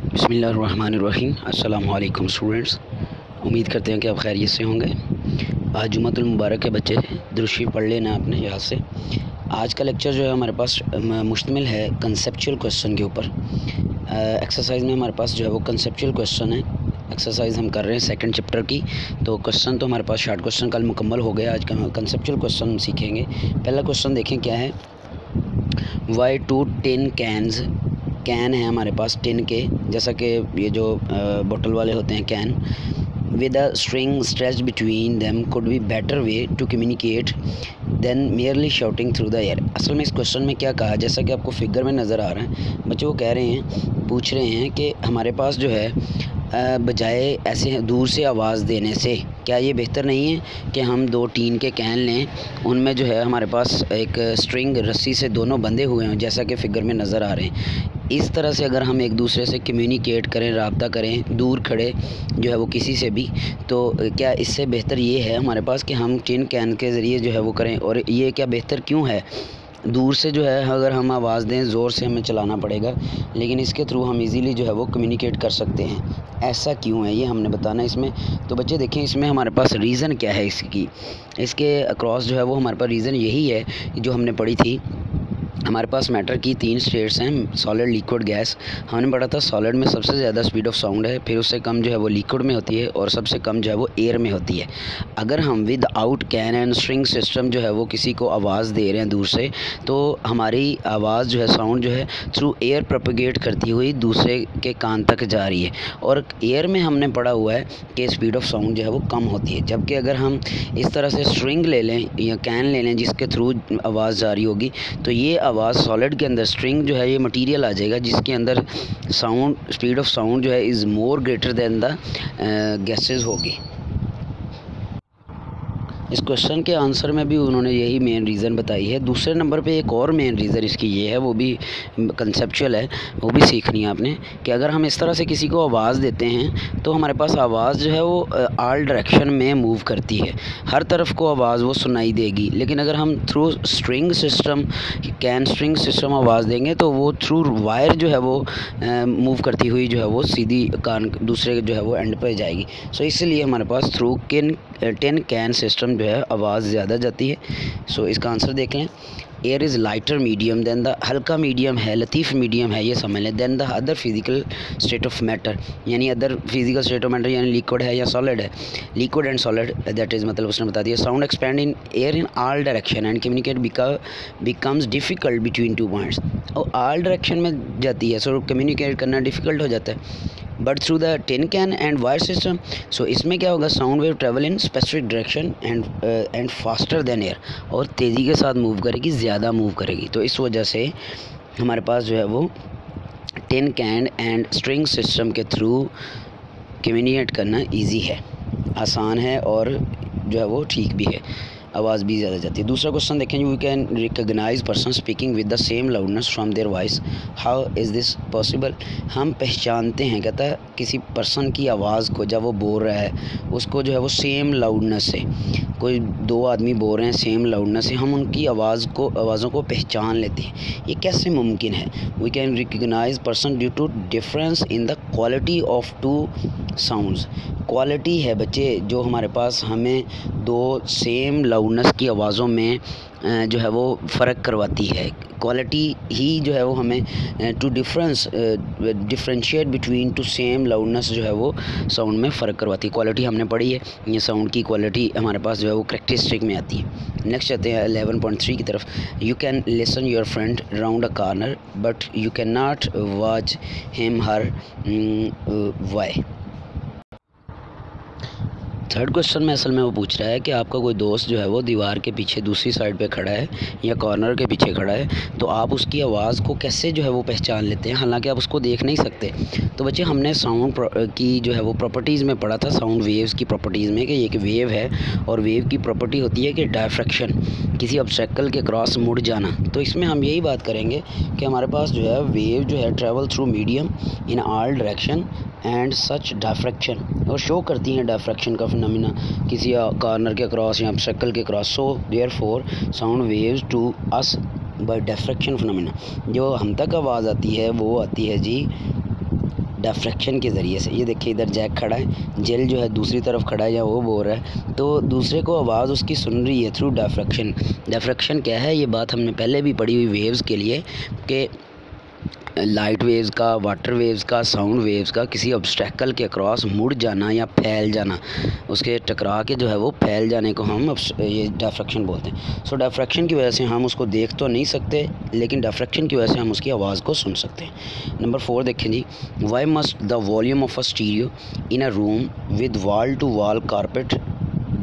बिस्मिल्लाहिर्रहमानिर्रहीम। अस्सलामु अलैकुम स्टूडेंट्स, उम्मीद करते हैं कि आप खैरियत से होंगे। आज जुम्मतुल मुबारक है बच्चे, दुरूद पढ़ लेना अपने यहाँ से। आज का लेक्चर जो है हमारे पास मुश्तमिल है कंसेप्चुअल क्वेश्चन के ऊपर। एक्सरसाइज में हमारे पास जो है वो कंसेप्चुअल क्वेश्चन है। एक्सरसाइज हम कर रहे हैं सेकंड चैप्टर की, तो क्वेश्चन तो हमारे पास शॉर्ट क्वेश्चन कल मुकम्मल हो गया। आज का कंसेप्चुअल क्वेश्चन हम सीखेंगे। पहला क्वेश्चन देखें क्या है। वाई 2 टिन कैन्स, कैन है हमारे पास टिन के, जैसा कि ये जो बोतल वाले होते हैं cans, with a string stretched between them could be better way to communicate than merely shouting through the air. असल में इस क्वेश्चन में क्या कहा, जैसा कि आपको फिगर में नज़र आ रहा है, बच्चे वो कह रहे हैं, पूछ रहे हैं कि हमारे पास जो है बजाय ऐसे दूर से आवाज़ देने से, क्या ये बेहतर नहीं है कि हम 2 टीन के कैन लें, उनमें जो है हमारे पास एक स्ट्रिंग रस्सी से दोनों बंधे हुए हैं, जैसा कि फ़िगर में नज़र आ रहे हैं। इस तरह से अगर हम एक दूसरे से कम्युनिकेट करें, रब्ता करें, दूर खड़े जो है वो किसी से भी, तो क्या इससे बेहतर ये है हमारे पास कि हम टिन कैन के ज़रिए जो है वो करें। और ये क्या बेहतर क्यों है, दूर से जो है अगर हम आवाज़ दें, ज़ोर से हमें चलाना पड़ेगा, लेकिन इसके थ्रू हम इजीली जो है वो कम्युनिकेट कर सकते हैं। ऐसा क्यों है ये हमने बताना है इसमें। तो बच्चे देखें इसमें हमारे पास रीज़न क्या है इसके अक्रॉस जो है वो हमारे पास रीज़न यही है जो हमने पढ़ी थी। हमारे पास मैटर की 3 स्टेट्स हैं, सॉलिड, लिक्विड, गैस। हमने पढ़ा था सॉलिड में सबसे ज़्यादा स्पीड ऑफ साउंड है, फिर उससे कम जो है वो लिक्विड में होती है, और सबसे कम जो है वो एयर में होती है। अगर हम with out can and string system जो है वो किसी को आवाज़ दे रहे हैं दूर से, तो हमारी आवाज़ जो है, साउंड जो है, थ्रू एयर प्रोपेगेट करती हुई दूसरे के कान तक जा रही है। और एयर में हमने पढ़ा हुआ है कि स्पीड ऑफ साउंड जो है वो कम होती है। जबकि अगर हम इस तरह से स्ट्रिंग ले लें या कैन ले लें जिसके थ्रू आवाज़ जारी होगी, तो ये आवाज़ सॉलिड के अंदर, स्ट्रिंग जो है ये मटेरियल आ जाएगा जिसके अंदर साउंड, स्पीड ऑफ साउंड जो है is more greater than the gases होगी। इस क्वेश्चन के आंसर में भी उन्होंने यही मेन रीज़न बताई है। दूसरे नंबर पे एक और मेन रीज़न इसकी ये है, वो भी कंसेप्चुअल है, वो भी सीखनी है आपने, कि अगर हम इस तरह से किसी को आवाज़ देते हैं तो हमारे पास आवाज़ जो है वो ऑल डायरेक्शन में मूव करती है, हर तरफ को आवाज़ वो सुनाई देगी। लेकिन अगर हम through string system, can string system आवाज़ देंगे तो वो थ्रू वायर जो है वो मूव करती हुई जो है वो सीधी कान दूसरे जो है वो एंड पर जाएगी। सो इसलिए हमारे pass through tin can system जो है आवाज़ ज़्यादा जाती है। सो इसका आंसर देख लें। Air is lighter medium than the, हल्का मीडियम है, लतीफ़ मीडियम है, ये समझ लें, than the other physical state of matter, यानी other physical state of matter यानी लिक्विड है या सॉलिड है, liquid and solid, that is मतलब उसने बता दिया। Sound expand in air in all direction and communicate becomes difficult between 2 points. और ऑल डायरेक्शन में जाती है, सो कम्युनिकेट करना डिफ़िकल्ट हो जाता है। But through the tin can and wire system, so इसमें क्या होगा, sound wave travel in specific direction and faster than air, और तेज़ी के साथ मूव करेगी, ज़्यादा मूव करेगी। तो इस वजह से हमारे पास जो है वो tin can and string system के थ्रू कम्युनिकेट करना इजी है, आसान है, और जो है वो ठीक भी है, आवाज़ भी ज़्यादा जाती है। दूसरा क्वेश्चन देखें, you can recognise person speaking with the same loudness from their voice, how is this possible. हम पहचानते हैं, कहता है, किसी पर्सन की आवाज़ को जब वो बोल रहा है, उसको जो है वो सेम लाउडनेस से, कोई 2 आदमी बोल रहे हैं सेम लाउडनेस से, हम उनकी आवाज़ों को पहचान लेते हैं। ये कैसे मुमकिन है। We can recognise person due to difference in the quality of 2 sounds. Quality है बच्चे जो हमारे पास हमें 2 सेम लाउडनेस की आवाज़ों में जो है वो फ़र्क करवाती है। क्वालिटी ही जो है वो हमें to differentiate between 2 same loudness जो है वो साउंड में फ़र्क करवाती है। क्वालिटी हमने पढ़ी है, ये साउंड की क्वालिटी हमारे पास जो है वो करैक्टरिस्टिक में आती है। नेक्स्ट आते हैं 11.3 की तरफ। You can listen your friend round a corner but you can not watch him her why. Third question में असल में वो पूछ रहा है कि आपका कोई दोस्त जो है वो दीवार के पीछे दूसरी साइड पे खड़ा है या कॉर्नर के पीछे खड़ा है, तो आप उसकी आवाज़ को कैसे जो है वो पहचान लेते हैं, हालांकि आप उसको देख नहीं सकते। तो बच्चे हमने साउंड की जो है वो प्रॉपर्टीज़ में पढ़ा था, साउंड वेव्स की प्रॉपर्टीज़ में, कि ये एक वेव है और वेव की प्रॉपर्टी होती है कि डायफ्रैक्शन, किसी ऑब्स्टेकल के क्रॉस मुड़ जाना। तो इसमें हम यही बात करेंगे कि हमारे पास जो है वेव जो है travel through medium in all direction and such diffraction, और शो करती हैं डायफ्रैक्शन का फिनोमिना किसी कॉर्नर के क्रॉस या सर्कल के cross. So therefore sound waves to us by diffraction phenomena. जो हम तक आवाज़ आती है वो आती है जी डिफ्रैक्शन के ज़रिए से। ये देखिए इधर जैक खड़ा है, जेल जो है दूसरी तरफ खड़ा है या वो बोल रहा है, तो दूसरे को आवाज़ उसकी सुन रही है थ्रू डिफ्रैक्शन। डिफ्रैक्शन क्या है, ये बात हमने पहले भी पढ़ी हुई वेव्स के लिए कि लाइट वेव्स का, वाटर वेव्स का, साउंड वेव्स का किसी ऑब्स्टेकल के अक्रॉस मुड़ जाना या फैल जाना, उसके टकरा के जो है वो फैल जाने को हम ये डिफ्रैक्शन बोलते हैं। सो डिफ्रैक्शन की वजह से हम उसको देख तो नहीं सकते, लेकिन डिफ्रैक्शन की वजह से हम उसकी आवाज़ को सुन सकते हैं। नंबर 4 देखें जी, why must the volume of a stereo in a room with wall to wall carpet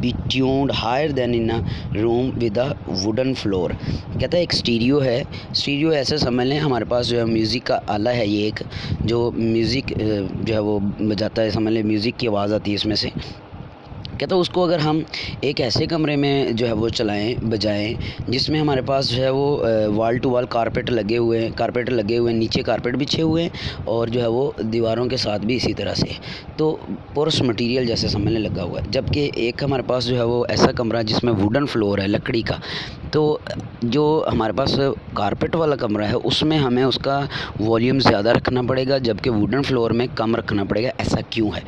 be tuned higher than in a room with a wooden floor. कहता है एक स्टीरियो है, स्टीरियो ऐसे समझ लें हमारे पास जो है म्यूज़िक का आला है, ये एक जो म्यूज़िक जो है वो बजाता है, समझ लें म्यूज़िक की आवाज़ आती है इसमें से। कहता है उसको अगर हम एक ऐसे कमरे में जो है वो बजाएं जिसमें हमारे पास जो है वो वॉल टू वॉल कारपेट लगे हुए हैं, नीचे कारपेट बिछे हुए हैं और जो है वो दीवारों के साथ भी इसी तरह से, तो पोरस मटेरियल जैसे समझने लगा हुआ है। जबकि एक हमारे पास जो है वो ऐसा कमरा जिसमें वुडन फ्लोर है, लकड़ी का, तो जो हमारे पास कारपेट वाला कमरा है उसमें हमें उसका वॉल्यूम ज़्यादा रखना पड़ेगा, जबकि वुडन फ्लोर में कम रखना पड़ेगा। ऐसा क्यों है?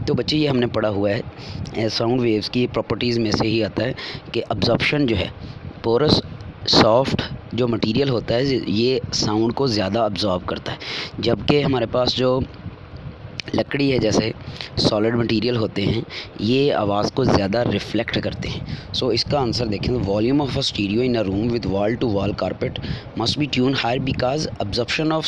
तो बच्चे ये हमने पढ़ा हुआ है, साउंड वेव्स की प्रॉपर्टीज़ में से ही आता है कि अब्जॉर्प्शन जो है, पोरस सॉफ्ट जो मटेरियल होता है ये साउंड को ज़्यादा अब्जॉर्ब करता है, जबकि हमारे पास जो लकड़ी है जैसे सॉलिड मटेरियल होते हैं ये आवाज़ को ज़्यादा रिफ्लेक्ट करते हैं। सो इसका आंसर देखें, volume of a stereo in a room with wall to wall carpet must be tune higher because absorption of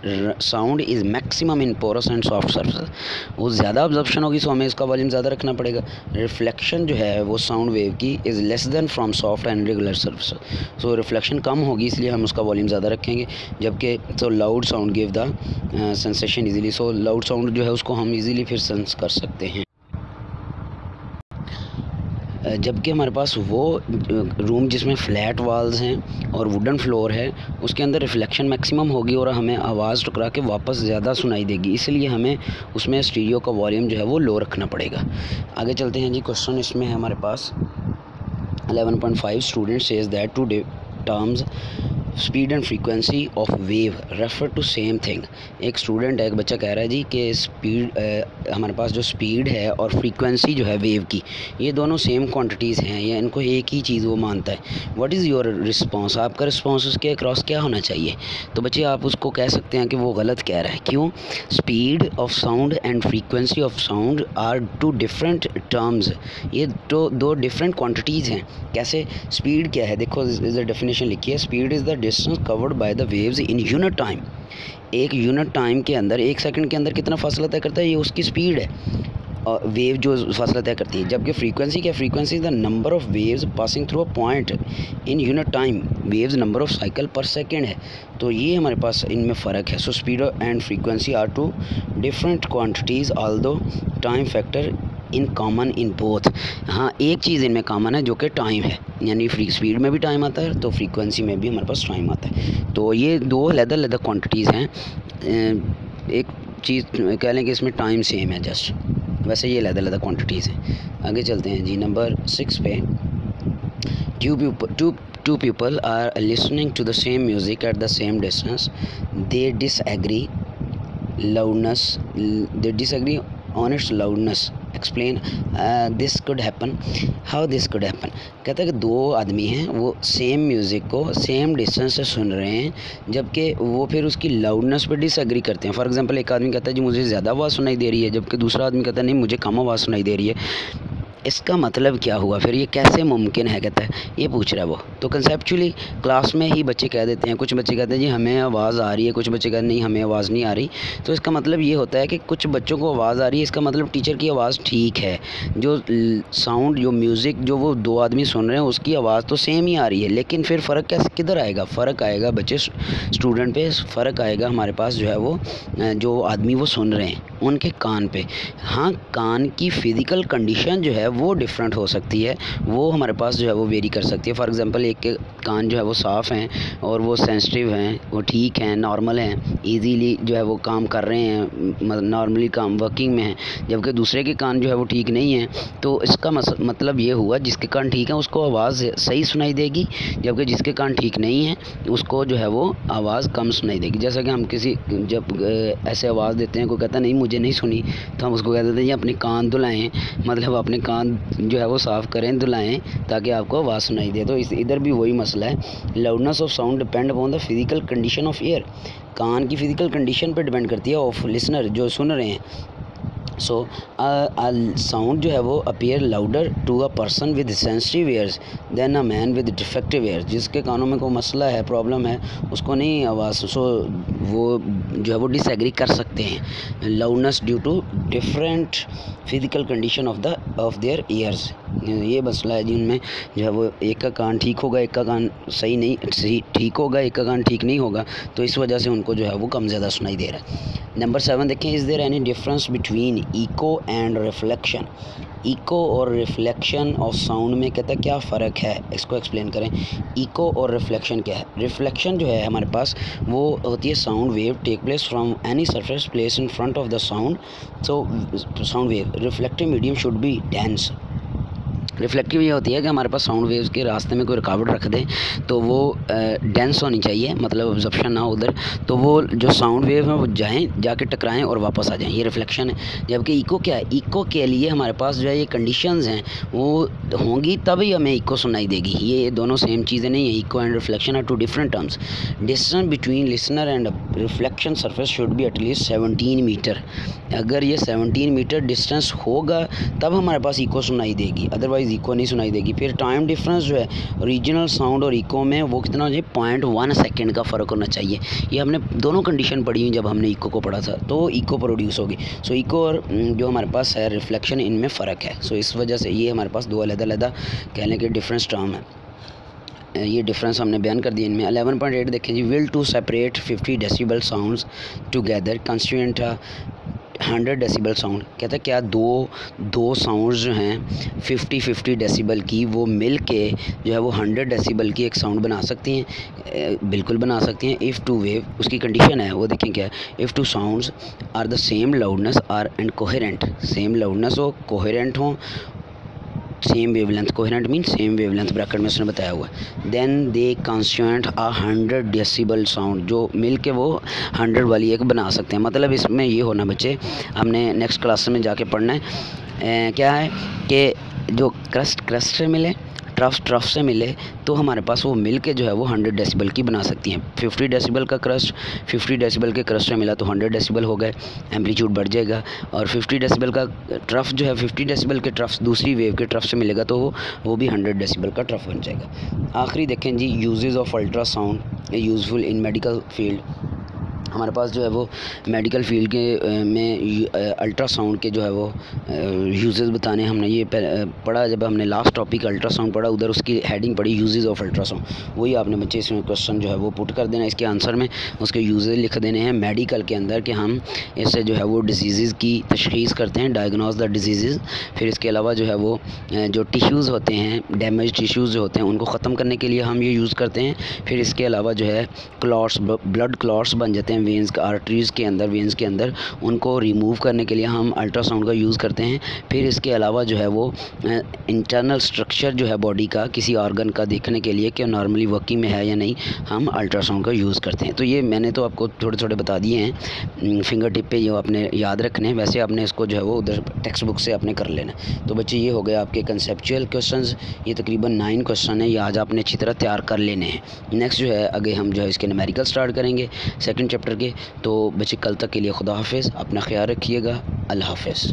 sound is maximum in porous and soft surface. वो ज़्यादा अब्जॉर्प्शन होगी, सो हमें इसका वॉल्यूम ज़्यादा रखना पड़ेगा। रिफ्लेक्शन जो है वो साउंड वेव की is less than from soft and regular surface, so reflection कम होगी इसलिए हम उसका वॉल्यूम ज़्यादा रखेंगे। जबकि so loud sound give the sensation easily, so loud sound जो है उसको हम इजीली फिर सेंस कर सकते हैं। जबकि हमारे पास वो रूम जिसमें फ्लैट वाल्स हैं और वुडन फ्लोर है उसके अंदर रिफ्लेक्शन मैक्सिमम होगी और हमें आवाज़ टकरा के वापस ज़्यादा सुनाई देगी, इसलिए हमें उसमें स्टीरियो का वॉल्यूम जो है वो लो रखना पड़ेगा। आगे चलते हैं जी, क्वेश्चन इसमें है हमारे पास 11.5 student says that two terms speed and frequency of wave refer to same thing. एक स्टूडेंट है, एक बच्चा कह रहा है जी कि स्पीड हमारे पास जो स्पीड है और फ्रीक्वेंसी जो है वेव की, ये दोनों सेम क्वांटिटीज़ हैं या इनको एक ही चीज़ वो मानता है। What is your response? आपका रिस्पांस उसके अक्रॉस क्या होना चाहिए? तो बच्चे आप उसको कह सकते हैं कि वो गलत कह रहा है। क्यों? Speed of sound and frequency of sound are two different terms, ये तो दो डिफरेंट क्वान्टिटीज़ हैं। कैसे? स्पीड क्या है, देखो इस डेफिनेशन लिखी है, speed is the distance covered by the waves in unit time. एक यूनिट टाइम के अंदर, एक सेकंड के अंदर कितना फासला तय करता है, ये उसकी स्पीड है, और वेव जो फासला तय करती है। जबकि फ्रीक्वेंसी क्या? Frequency is the number of waves passing through a point in unit time. Waves number of cycle पर सेकेंड है, तो ये हमारे पास इनमें फ़र्क है। So speed and frequency are two different quantities although time factor in common in both. हाँ, एक चीज़ इनमें कॉमन है जो कि टाइम है, यानी स्पीड में भी टाइम आता है तो फ्रीक्वेंसी में भी हमारे पास टाइम आता है। तो ये दो अलग-अलग क्वांटिटीज़ हैं। एक चीज़ कह लें कि इसमें टाइम सेम है जस्ट, वैसे ये अलग-अलग क्वांटिटीज़ हैं। आगे चलते हैं जी, नंबर 6 पे, two people are listening to the same music at the same distance. They disagree on its loudness. Explain this could happen, how this could happen। कहता है कि दो आदमी हैं, वो सेम म्यूज़िक को सेम डिस्टेंस से सुन रहे हैं, जबकि वो फिर उसकी लाउडनेस पे डिसएग्री करते हैं। फॉर एग्जांपल, एक आदमी कहता है जी मुझे ज़्यादा आवाज़ सुनाई दे रही है, जबकि दूसरा आदमी कहता है नहीं मुझे कम आवाज़ सुनाई दे रही है। इसका मतलब क्या हुआ फिर, ये कैसे मुमकिन है, कहता है ये पूछ रहा है वो। तो कंसेप्चुअली क्लास में ही बच्चे कह देते हैं, कुछ बच्चे कहते हैं जी हमें आवाज़ आ रही है, कुछ बच्चे कहते हैं नहीं हमें आवाज़ नहीं आ रही। तो इसका मतलब ये होता है कि कुछ बच्चों को आवाज़ आ रही है, इसका मतलब टीचर की आवाज़ ठीक है, जो साउंड जो म्यूज़िक जो वो दो आदमी सुन रहे हैं उसकी आवाज़ तो सेम ही आ रही है। लेकिन फिर फ़र्क कैसे किधर आएगा? फ़र्क आएगा बच्चे स्टूडेंट पे, फ़र्क आएगा हमारे पास जो है वो जो आदमी वो सुन रहे हैं उनके कान पे। हाँ, कान की फ़िज़िकल कंडीशन जो है वो डिफरेंट हो सकती है, वो हमारे पास जो है वो वेरी कर सकती है। फॉर एग्ज़ाम्पल एक के कान जो है वो साफ़ हैं और वो सेंसिटिव हैं, वो ठीक हैं, नॉर्मल हैं, इजीली जो है वो काम कर रहे हैं, नॉर्मली काम वर्किंग में हैं, जबकि दूसरे के कान जो है वो ठीक नहीं हैं। तो इसका मतलब ये हुआ जिसके कान ठीक हैं उसको आवाज़ सही सुनाई देगी, जबकि जिसके कान ठीक नहीं हैं उसको जो है वो आवाज़ कम सुनाई देगी। जैसा कि हम किसी जब ऐसे आवाज़ देते हैं, कोई कहता नहीं मुझे नहीं सुनी, तो हम उसको कह देते हैं अपने कान धुलाएँ, मतलब अपने कान जो है वो साफ़ करें, धुलाएँ, ताकि आपको आवाज़ सुनाई दे। तो इधर भी वही मसला है। Loudness of sound depend upon the physical condition of ear. कान की फ़िज़िकल कंडीशन पे डिपेंड करती है ऑफ लिसनर जो सुन रहे हैं। सो साउंड जो है वो appear louder to a person with sensitive ears than a man with defective ears. जिसके कानों में कोई मसला है, प्रॉब्लम है, उसको नहीं आवाज़, सो वो जो है वो डिसएग्री कर सकते हैं। Loudness due to different physical condition of their ears, ये मसला है जिनमें जो है वो एक का कान ठीक होगा, एक का कान सही ठीक होगा, एक का कान ठीक नहीं होगा, तो इस वजह से उनको जो है वो कम ज़्यादा सुनाई दे रहा है। नंबर 7 देखें, is there any difference between echo and reflection. Echo और रिफ्लेक्शन ऑफ साउंड में कहता है क्या फ़र्क है, इसको एक्सप्लेन करें। इको और रिफ्लेक्शन क्या है? रिफ्लेक्शन जो है हमारे पास वो होती है sound wave take place from any surface place in front of the sound. So sound wave reflective medium should be dense. Reflective ये होती है कि हमारे पास साउंड वेव्स के रास्ते में कोई रुकावट रख दें तो वो डेंस होनी चाहिए, मतलब ऑब्जर्प्शन ना उधर, तो वो जो साउंड वेव है वो जाके टकराएं और वापस आ जाएं, ये रिफ्लेक्शन है। जबकि इको क्या है? इको के लिए हमारे पास जो है ये कंडीशंस हैं वो होंगी तभी हमें इको सुनाई देगी। ये दोनों सेम चीज़ें नहीं है। Echo and reflection are two different terms. Distance between listener and reflection surface should be at least 17 metre. अगर ये 17 मीटर डिस्टेंस होगा तब हमारे पास इको सुनाई देगी, अदरवाइज इको नहीं सुनाई देगी। फिर टाइम डिफरेंस जो है ओरिजिनल साउंड और इको में वो कितना हो जाए, 0.1 सेकेंड का फ़र्क होना चाहिए। ये हमने दोनों कंडीशन पढ़ी हुई जब हमने इको को पढ़ा था, तो इको प्रोड्यूस होगी। सो इको और जो हमारे पास है रिफ्लेक्शन, इनमें फ़र्क है। सो इस वजह से ये हमारे पास दो अलग-अलग कहने के डिफरेंस टर्म है। ये डिफरेंस हमने बयान कर दिया इनमें। 11.8 देखें जी, will two separate 50 decibel sounds together constituent 100 decibel sound. कहता है क्या दो साउंड्स जो हैं 50 डेसिबल की, वो मिल के जो है वो 100 डेसिबल की एक साउंड बना सकती हैं? बिल्कुल बना सकती हैं। इफ़ टू वेव, उसकी कंडीशन है वो देखें क्या है। If two sounds are the same loudness are and coherent, same loudness हो, कोहेरेंट हो, same wavelength, coherent mean same wavelength, bracket में उसने बताया हुआ है, then they constituent 100 decibel sound, जो मिल के वो 100 वाली एक बना सकते हैं। मतलब इसमें ये होना बच्चे, हमने नेक्स्ट क्लास में जाके पढ़ना है क्या है कि जो क्रस्ट से मिले, ट्रफ से मिले, तो हमारे पास वो मिल के जो है वो 100 डेसिबल की बना सकती हैं। 50 डेसिबल का क्रस्ट 50 डेसिबल के क्रस्ट से मिला तो 100 डेसिबल हो गए, एम्पलीट्यूड बढ़ जाएगा। और 50 डेसिबल का ट्रफ जो है 50 डेसिबल के ट्रफ दूसरी वेव के ट्रफ से मिलेगा तो वो भी 100 डेसिबल का ट्रफ बन जाएगा। आखिरी देखें जी, uses of ultrasound useful in medical field. हमारे पास जो है वो मेडिकल फील्ड के में अल्ट्रासाउंड के जो है वो यूजेस बताने, हमने ये पढ़ा जब हमने लास्ट टॉपिक अल्ट्रासाउंड पढ़ा, उधर उसकी हेडिंग पढ़ी यूजेस ऑफ अल्ट्रासाउंड। वही आपने बच्चे इसमें क्वेश्चन जो है वो पुट कर देना, इसके आंसर में उसके यूजेस लिख देने हैं मेडिकल के अंदर कि हम इससे जो है वो डिजीज़ की तशख़ीस करते हैं, डायग्नोज द डिजीज़। फिर इसके अलावा जो है वो जो टिश्यूज़ होते हैं, डैमेज टिश्यूज़ जो होते हैं, उनको ख़त्म करने के लिए हम ये यूज़ करते हैं। फिर इसके अलावा जो है क्लॉट्स, ब्लड क्लॉट्स बन जाते हैं वेंस, आर्टरीज़ के अंदर, वेंस के अंदर, उनको रिमूव करने के लिए हम अल्ट्रासाउंड का यूज़ करते हैं। फिर इसके अलावा जो है वो इंटरनल स्ट्रक्चर जो है बॉडी का, किसी ऑर्गन का देखने के लिए कि नॉर्मली वर्किंग में है या नहीं, हम अल्ट्रासाउंड का यूज़ करते हैं। तो ये मैंने तो आपको थोड़े थोड़े बता दिए हैं फिंगर टिप पे, ये आपने याद रखने हैं। वैसे आपने इसको जो है वो उधर टेक्स्ट बुक से आपने कर लेना। तो बच्चे ये हो गए आपके कंसेप्चुअल क्वेश्चंस। ये तकरीबन 9 क्वेश्चन है, ये आज आपने अच्छी तरह तैयार कर लेने हैं। नेक्स्ट जो है आगे हम जो है इसके न्यूमेरिकल स्टार्ट करेंगे सेकंड चैप्टर के। तो बच्चे कल तक के लिए खुदा हाफिज़, अपना ख्याल रखिएगा, अल्लाह हाफिज़।